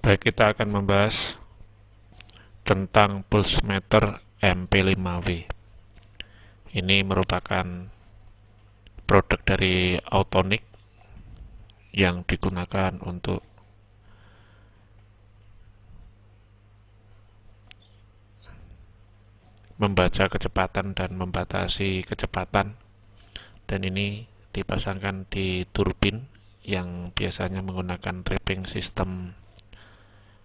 Baik, kita akan membahas tentang pulse meter MP5W. Ini merupakan produk dari Autonix yang digunakan untuk membaca kecepatan dan membatasi kecepatan, dan ini dipasangkan di turbin yang biasanya menggunakan tripping sistem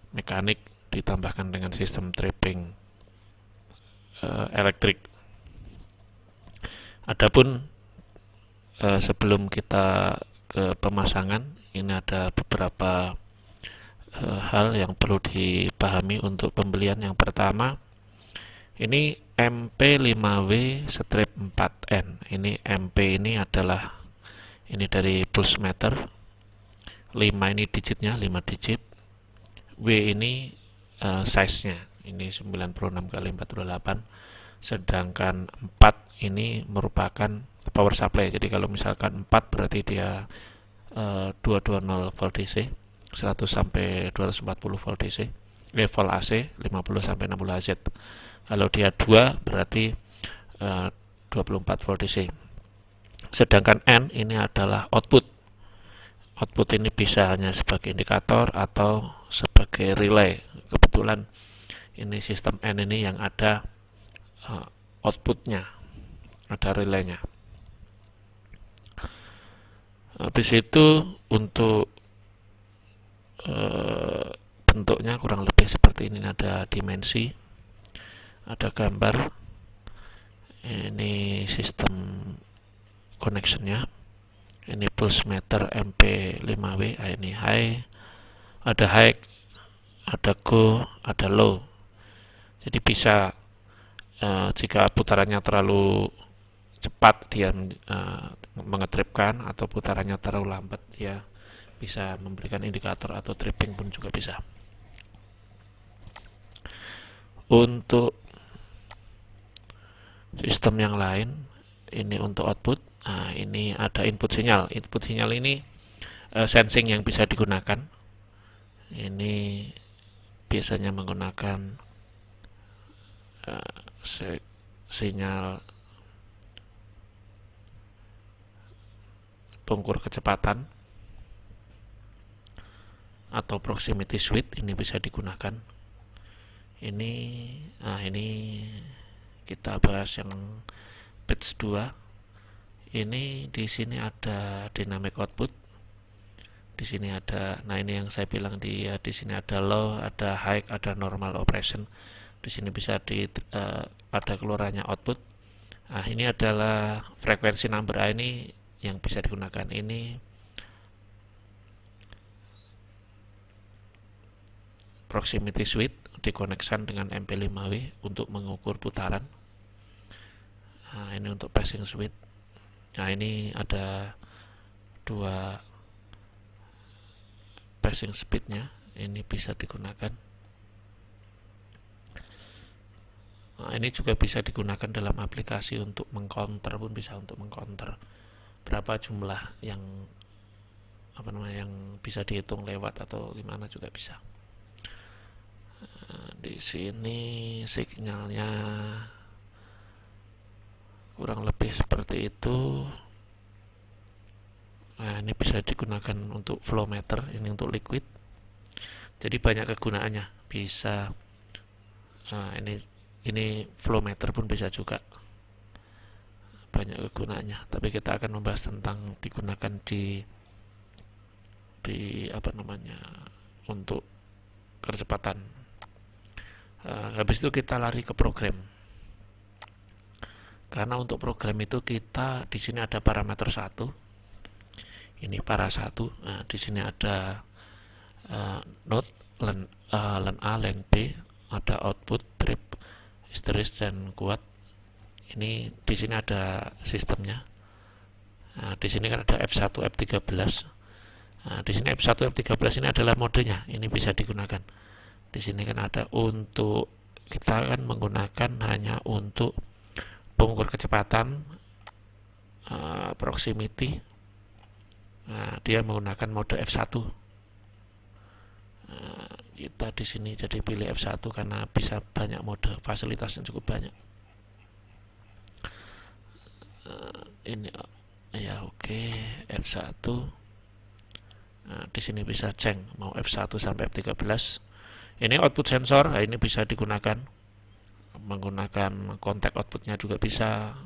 mekanik ditambahkan dengan sistem tripping elektrik. Adapun sebelum kita ke pemasangan, ini ada beberapa hal yang perlu dipahami untuk pembelian. Yang pertama, ini MP5W-4N. Ini MP ini adalah dari pulse meter. 5 ini digitnya, 5 digit. W ini size-nya. Ini 96 kali 48. Sedangkan 4 ini merupakan power supply. Jadi kalau misalkan 4 berarti dia 220 volt DC, 100 sampai 240 volt DC, volt AC 50 sampai 60 Az. Kalau dia 2 berarti 24 volt DC. Sedangkan N ini adalah output. Output ini bisa hanya sebagai indikator atau sebagai relay. Kebetulan ini sistem N ini yang ada outputnya, ada relaynya. Habis itu untuk bentuknya kurang lebih seperti ini. Ada dimensi, ada gambar, ini sistem connectionnya, ini pulse meter MP5W, ini high, ada go, ada low. Jadi bisa jika putarannya terlalu cepat dia mengetripkan, atau putarannya terlalu lambat dia bisa memberikan indikator atau tripping pun juga bisa. Untuk sistem yang lain, ini untuk output. Nah, ini ada input sinyal. Input sinyal ini sensing yang bisa digunakan. Ini biasanya menggunakan sinyal pengukur kecepatan atau proximity switch, ini bisa digunakan. Ini kita bahas yang batch 2. Ini di sini ada dynamic output. Di sini ada, ini yang saya bilang di sini ada low, ada high, ada normal operation. Di sini bisa ada keluarannya output. Nah, ini adalah frekuensi number A ini yang bisa digunakan. Ini proximity switch dikonekkan dengan MP5W untuk mengukur putaran. Nah, ini untuk passing switch. Nah, ini ada 2 passing speednya, ini bisa digunakan. Nah, ini juga bisa digunakan dalam aplikasi untuk mengcounter, pun bisa untuk mengcounter berapa jumlah yang yang bisa dihitung lewat atau gimana juga bisa. Nah, di sini sinyalnya kurang lebih seperti itu. Nah, ini bisa digunakan untuk flow meter, ini untuk liquid. Jadi banyak kegunaannya. Bisa ini flow meter pun bisa juga, banyak kegunaannya. Tapi kita akan membahas tentang digunakan di untuk kecepatan. Habis itu kita lari ke program. Karena untuk program itu kita di sini ada parameter 1. Ini para 1. Nah, di sini ada node, len A, len B, ada output, trip, histeris, dan kuat. Ini di sini ada sistemnya. Nah, di sini kan ada F1, F13. Nah, di sini F1, F13 ini adalah modenya. Ini bisa digunakan. Di sini kan ada untuk, kita kan menggunakan hanya untuk pengukur kecepatan, proximity. Nah, dia menggunakan mode F1. kita di sini jadi pilih F1 karena bisa banyak mode, fasilitasnya cukup banyak. Ini ya oke, F1. Nah, di sini bisa ceng mau F1 sampai F13. Ini output sensor, nah ini bisa digunakan menggunakan kontak outputnya juga bisa.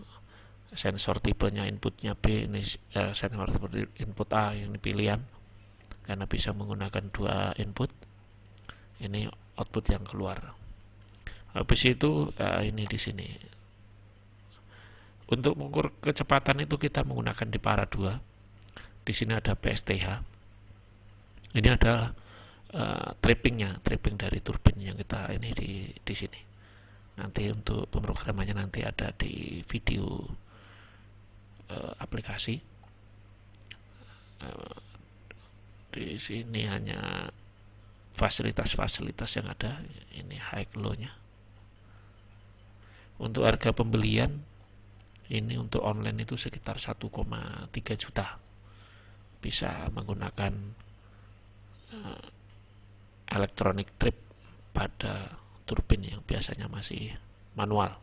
Sensor tipenya inputnya B, ini sensor input A, ini pilihan karena bisa menggunakan dua input. Ini output yang keluar. Habis itu ini di sini. Untuk mengukur kecepatan itu kita menggunakan di para 2. Di sini ada PSTH. Ini adalah tripping dari turbin yang kita ini di sini. Nanti untuk pemrogramannya nanti ada di video aplikasi. Di sini hanya fasilitas-fasilitas yang ada. Ini high low-nya. Untuk harga pembelian ini untuk online itu sekitar 1,3 juta. Bisa menggunakan electronic trip pada turbin yang biasanya masih manual.